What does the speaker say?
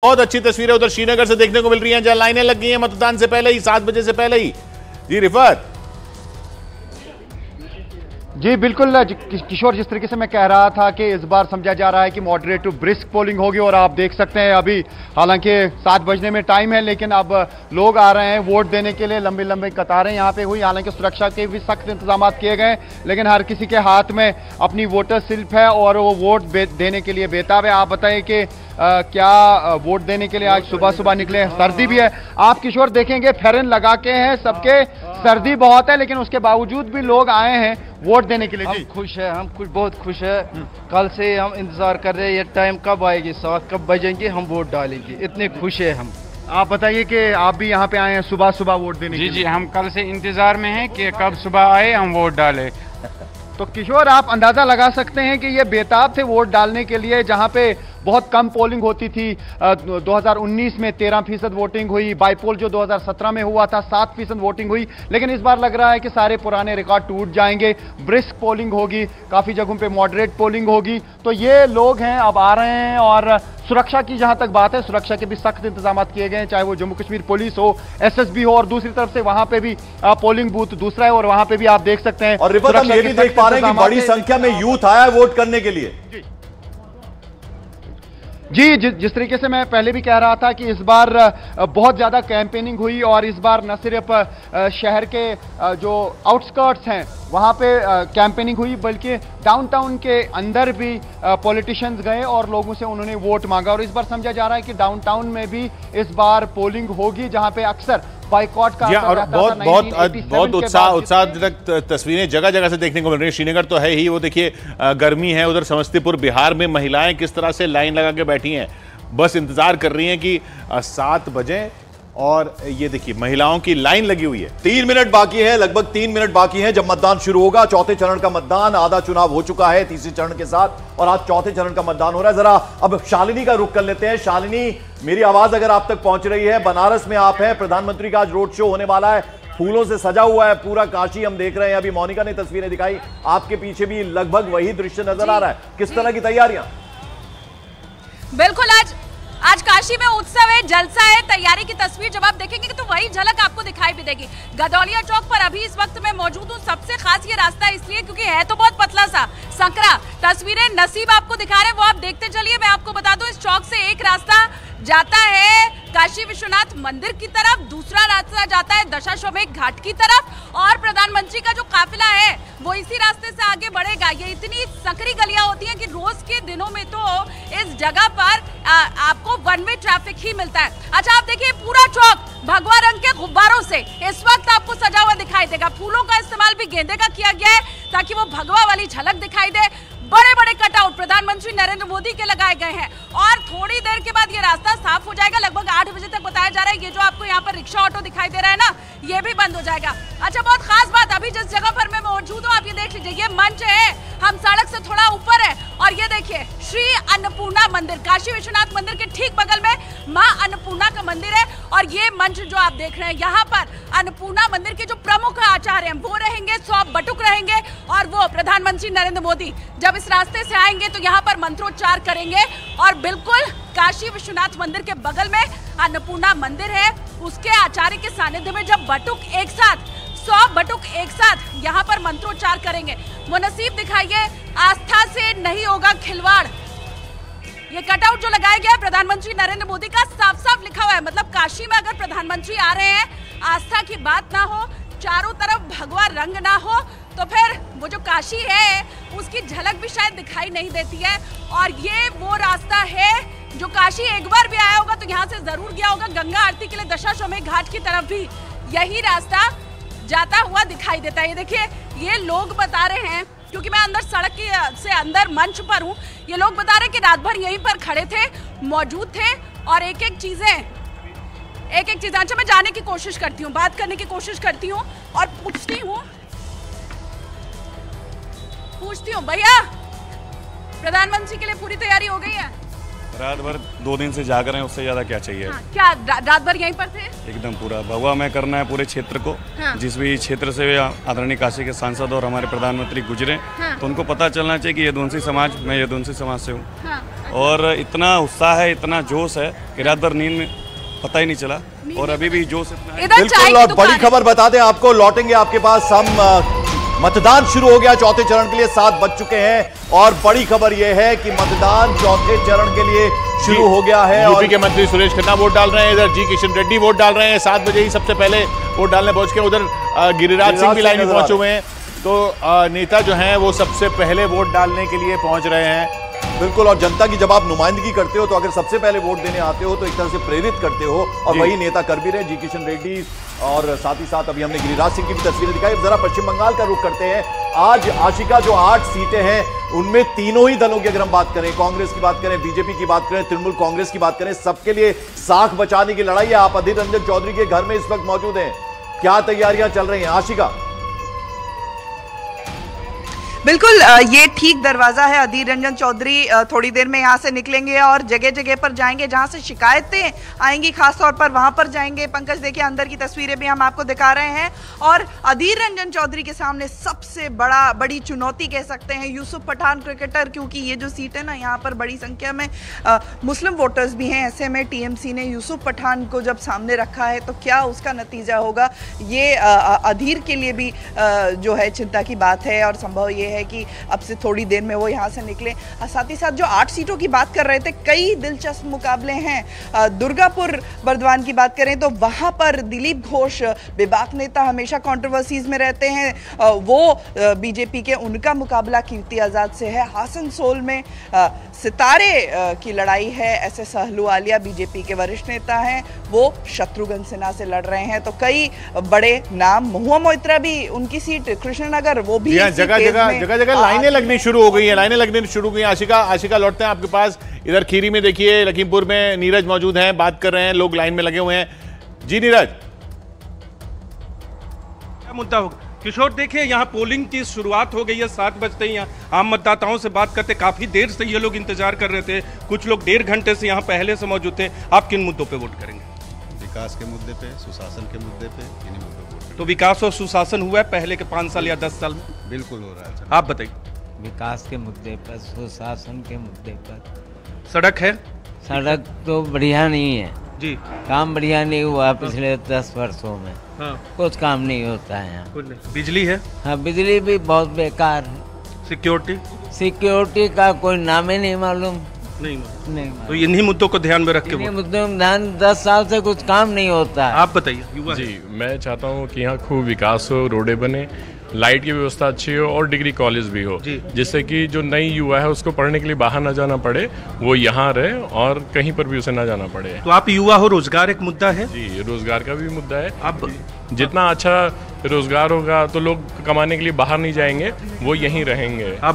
बहुत अच्छी तस्वीरें उधर श्रीनगर से देखने को मिल रही हैं, जहां लाइनें लग गई हैं मतदान से पहले ही, 7 बजे से पहले ही। जी रिफत। जी बिल्कुल किशोर, जिस तरीके से मैं कह रहा था कि इस बार समझा जा रहा है कि मॉडरेट टू ब्रिस्क पोलिंग होगी और आप देख सकते हैं अभी हालांकि 7 बजने में टाइम है, लेकिन अब लोग आ रहे हैं वोट देने के लिए। लंबी लंबी कतारें यहाँ पे हुई, हालांकि सुरक्षा के भी सख्त इंतजाम किए गए, लेकिन हर किसी के हाथ में अपनी वोटर स्लिप है और वो वोट देने के लिए बेताब है। आप बताएं कि क्या वोट देने के लिए आज सुबह सुबह निकले हैं? सर्दी भी है, आप किशोर देखेंगे फेरन लगा के हैं सबके, सर्दी बहुत है लेकिन उसके बावजूद भी लोग आए हैं वोट देने के लिए। हम खुश है, हम बहुत खुश है। कल से हम इंतजार कर रहे हैं ये टाइम कब आएगी, 7 कब बजेंगे, हम वोट डालेंगे, इतने खुश है हम। आप बताइए कि आप भी यहाँ पे आए हैं सुबह सुबह वोट देने के लिए? जी, हम कल से इंतजार में हैं कि कब सुबह आए हम वोट डालें। तो किशोर, आप अंदाजा लगा सकते हैं कि ये बेताब थे वोट डालने के लिए, जहां पे बहुत कम पोलिंग होती थी। 2019 में 13% वोटिंग हुई, बाईपोल जो 2017 में हुआ था 7% वोटिंग हुई, लेकिन इस बार लग रहा है कि सारे पुराने रिकॉर्ड टूट जाएंगे। ब्रिस्क पोलिंग होगी, काफी जगहों पे मॉडरेट पोलिंग होगी। तो ये लोग हैं अब आ रहे हैं, और सुरक्षा की जहां तक बात है, सुरक्षा के भी सख्त इंतजाम किए गए हैं, चाहे वो जम्मू कश्मीर पुलिस हो, SSB हो, और दूसरी तरफ से वहां पे भी पोलिंग बूथ दूसरा है और वहां पे भी आप देख सकते हैं। और रिफत, हम ये भी देख पा रहे हैं कि बड़ी संख्या में यूथ आया है वोट करने के लिए। जी, जिस तरीके से मैं पहले भी कह रहा था कि इस बार बहुत ज्यादा कैंपेनिंग हुई, और इस बार न सिर्फ शहर के जो आउटस्कर्ट्स हैं वहां पे कैंपेनिंग हुई, बल्कि डाउनटाउन के अंदर भी पॉलिटिशियंस गए और लोगों से उन्होंने वोट मांगा। और इस बार समझा जा रहा है कि डाउनटाउन में भी इस बार पोलिंग होगी, जहां पे अक्सर बाइकॉट का और बहुत उत्साहजनक तस्वीरें जगह जगह से देखने को मिल रही है। श्रीनगर तो है ही, वो देखिए गर्मी है, उधर समस्तीपुर बिहार में महिलाएं किस तरह से लाइन लगा के बैठी हैं, बस इंतजार कर रही हैं कि 7 बजे, और ये देखिए महिलाओं की लाइन लगी हुई है। 3 मिनट बाकी है, लगभग 3 मिनट बाकी है जब मतदान शुरू होगा। चौथे चरण का मतदान, आधा चुनाव हो चुका है तीसरे चरण के साथ, और आज चौथे चरण का मतदान हो रहा है। जरा अब शालिनी का रुख कर लेते हैं। शालिनी, मेरी आवाज अगर आप तक पहुंच रही है, बनारस में आप हैं, प्रधानमंत्री का आज रोड शो होने वाला है, फूलों से सजा हुआ है पूरा काशी, हम देख रहे हैं। अभी मोनिका ने तस्वीरें दिखाई, आपके पीछे भी लगभग वही दृश्य नजर आ रहा है। किस तरह की तैयारियां? बिल्कुल, आज काशी में उत्सव है, जलसा है। तैयारी की तस्वीर जब आप देखेंगे तो वही झलक आपको दिखाई भी देगी। गदौलिया चौक पर अभी इस वक्त मैं मौजूद हूँ। सबसे खास ये रास्ता इसलिए क्योंकि है तो बहुत पतला सा, संकरा। तस्वीरें नसीब आपको दिखा रहे हैं, वो आप देखते चलिए। मैं आपको बता दूं, इस चौक से एक रास्ता जाता है काशी विश्वनाथ मंदिर की तरफ, दूसरा रास्ता जाता है दशाश्वमेध घाट की तरफ, और प्रधानमंत्री का जो काफिला है वो इसी रास्ते से आगे बढ़ेगा। ये इतनी संकरी गलियां होती हैं कि रोज के दिनों में तो इस जगह पर आपको वन वे ट्रैफिक ही मिलता है। अच्छा, आप देखिए पूरा चौक भगवा रंग के गुब्बारों से इस वक्त आपको सजा हुआ दिखाई देगा। फूलों का इस्तेमाल भी गेंदे का किया गया है ताकि वो भगवा वाली झलक दिखाई दे। बड़े बड़े कटआउट प्रधानमंत्री नरेंद्र मोदी के लगाए गए हैं, और थोड़ी देर के बाद ये रास्ता साफ हो जाएगा। लगभग 8 बजे तक बताया जा रहा है। ये जो आपको यहाँ पर रिक्शा ऑटो दिखाई दे रहा है ना, ये भी बंद हो जाएगा। अच्छा, बहुत खास बात, अभी जिस जगह पर मैं मौजूद हूँ आप ये देख लीजिए, ये मंच है, हम सड़क से थोड़ा ऊपर है, और ये देखिए श्री अन्नपूर्णा मंदिर, काशी विश्वनाथ मंदिर के ठीक बगल में माँ अन्नपूर्णा का मंदिर है। और ये मंच जो आप देख रहे हैं, यहाँ पर अन्नपूर्णा मंदिर के जो प्रमुख आचार्य हैं वो रहेंगे, 100 बटुक रहेंगे, और वो प्रधानमंत्री नरेंद्र मोदी जब इस रास्ते से आएंगे तो यहाँ पर मंत्रोच्चार करेंगे। और बिल्कुल काशी विश्वनाथ मंदिर के बगल में अन्नपूर्णा मंदिर है, उसके आचार्य के सानिध्य में जब बटुक एक साथ 100 बटुक एक साथ यहाँ पर मंत्रोच्चार करेंगे। वो नसीब दिखाइए, आस्था से नहीं होगा खिलवाड़। ये कटआउट जो लगाया गया है प्रधानमंत्री नरेंद्र मोदी का, साफ साफ लिखा हुआ है, मतलब काशी में अगर प्रधानमंत्री आ रहे हैं, आस्था की बात ना हो, चारों तरफ भगवा रंग ना हो, तो फिर वो जो काशी है उसकी झलक भी शायद दिखाई नहीं देती है। और ये वो रास्ता है जो काशी एक बार भी आया होगा तो यहाँ से जरूर गया होगा गंगा आरती के लिए दशाश्वमेध घाट की तरफ भी यही रास्ता जाता हुआ दिखाई देता है। ये देखिए, ये लोग बता रहे हैं, क्योंकि मैं अंदर सड़क से अंदर मंच पर हूँ, ये लोग बता रहे हैं कि रात भर यहीं पर खड़े थे, मौजूद थे, और एक एक चीजें अच्छा, मैं जाने की कोशिश करती हूँ, बात करने की कोशिश करती हूँ, और पूछती हूँ भैया, प्रधानमंत्री के लिए पूरी तैयारी हो गई है? रात भर 2 दिन से जाग रहे हैं, उससे ज्यादा क्या चाहिए? हाँ, क्या रात भर यहीं पर थे? एकदम पूरा भगवा में करना है पूरे क्षेत्र को। हाँ। जिस भी क्षेत्र से आदरणीय काशी के सांसद और हमारे प्रधानमंत्री गुजरे, हाँ। तो उनको पता चलना चाहिए कि यदुवंशी समाज, मैं यदुवंशी समाज से हूँ। हाँ। और इतना उत्साह है, इतना जोश है कि रात भर नींद में पता ही नहीं चला और अभी भी जोश इतना है। बिल्कुल। और बड़ी खबर बता दें आपको, लौटेंगे आपके पास हम। मतदान शुरू हो गया चौथे चरण के लिए, 7 बज चुके हैं और बड़ी खबर यह है कि मतदान चौथे चरण के लिए शुरू हो गया है। यूपी के मंत्री सुरेश खन्ना वोट डाल रहे हैं, इधर जी किशन रेड्डी वोट डाल रहे हैं, 7 बजे ही सबसे पहले वोट डालने पहुंच के, उधर गिरिराज सिंह भी लाइन में पहुंचे हुए हैं। तो नेता जो हैं वो सबसे पहले वोट डालने के लिए पहुंच रहे हैं। बिल्कुल। और जनता की जब आप नुमाइंदगी करते हो तो अगर सबसे पहले वोट देने आते हो तो एक तरह से प्रेरित करते हो, और वही नेता कर भी रहे, जी किशन रेड्डी और साथ ही साथ अभी हमने गिरिराज सिंह की भी तस्वीरें दिखाई। जरा पश्चिम बंगाल का रुख करते हैं। आज आशिका जो 8 सीटें हैं उनमें तीनों ही दलों की अगर हम बात करें, कांग्रेस की बात करें, बीजेपी की बात करें, तृणमूल कांग्रेस की बात करें, सबके लिए साख बचाने की लड़ाई है। आप अधीर रंजन चौधरी के घर में इस वक्त मौजूद हैं, क्या तैयारियां चल रही हैं आशिका? बिल्कुल, ये ठीक दरवाजा है। अधीर रंजन चौधरी थोड़ी देर में यहाँ से निकलेंगे और जगह जगह पर जाएंगे जहाँ से शिकायतें आएंगी, खासतौर पर वहाँ पर जाएंगे। पंकज देखिए, अंदर की तस्वीरें भी हम आपको दिखा रहे हैं। और अधीर रंजन चौधरी के सामने सबसे बड़ी चुनौती कह सकते हैं यूसुफ पठान क्रिकेटर, क्योंकि ये जो सीट है ना, यहाँ पर बड़ी संख्या में मुस्लिम वोटर्स भी हैं। ऐसे में टीएमसी ने यूसुफ पठान को जब सामने रखा है तो क्या उसका नतीजा होगा, ये अधीर के लिए भी जो है चिंता की बात है। और संभव ये है कि अब से थोड़ी देर में वो यहाँ से निकले। साथ ही साथ जो 8 सीटों की बात कर रहे थे, कई दिलचस्प मुकाबले हैं। दुर्गापुर बर्दवान की बात करें तो वहाँ पर दिलीप घोष, बेबाक नेता, हमेशा कंट्रोवर्सीज में रहते हैं, वो बीजेपी के, उनका मुकाबला कीर्ति आज़ाद से है। आसनसोल में सितारे की लड़ाई है। एसएस अहलूवालिया बीजेपी के वरिष्ठ नेता हैं, वो शत्रुघ्न सिन्हा से लड़ रहे हैं। तो कई बड़े नाम, महुआ मोइत्रा भी उनकी सीट कृष्णनगर, वो भी जगह लाइनें लगनी शुरू हो गई हैं, लाइनें लगनी शुरू हुई हैं। आशिका लौटते हैं आपके पास। इधर खीरी में देखिए, लखीमपुर में नीरज मौजूद हैं, बात कर रहे हैं, लोग लाइन में लगे हुए हैं। जी नीरज, क्या मुद्दा होगा? किशोर देखिए, यहाँ पोलिंग की शुरुआत हो गई है, 7 बजते ही यहाँ आम मतदाताओं से बात करते। काफी देर से ये लोग इंतजार कर रहे थे, कुछ लोग 1.5 घंटे से यहाँ पहले से मौजूद थे। आप किन मुद्दों पे वोट करेंगे? विकास के मुद्दे पे, सुशासन के मुद्दे पे, इन्हीं मुद्दों पे वोट। तो विकास और सुशासन हुआ है पहले के 5 साल या 10 साल में? बिल्कुल हो रहा है। आप बताइए। विकास के मुद्दे पर, सुशासन के मुद्दे पर। सड़क है? सड़क तो बढ़िया नहीं है जी, काम बढ़िया नहीं हुआ पिछले 10 वर्षों में। हाँ। कुछ काम नहीं होता है यहाँ। बिजली है? हाँ, बिजली भी बहुत बेकार है। सिक्योरिटी का कोई नाम ही नहीं मालूम। नहीं। तो इन्हीं मुद्दों को ध्यान में रख के मुद्दों में ध्यान, 10 साल से कुछ काम नहीं होता है। आप बताइए। जी, मैं चाहता हूँ कि यहाँ खूब विकास हो, रोडें बने, लाइट की व्यवस्था अच्छी हो और डिग्री कॉलेज भी हो, जिससे कि जो नई युवा है उसको पढ़ने के लिए बाहर ना जाना पड़े, वो यहाँ रहे और कहीं पर भी उसे ना जाना पड़े। तो आप युवा हो, रोजगार एक मुद्दा है? जी, रोजगार का भी मुद्दा है। अब जितना अच्छा रोजगार होगा तो लोग कमाने के लिए बाहर नहीं जाएंगे, वो यहीं रहेंगे। आप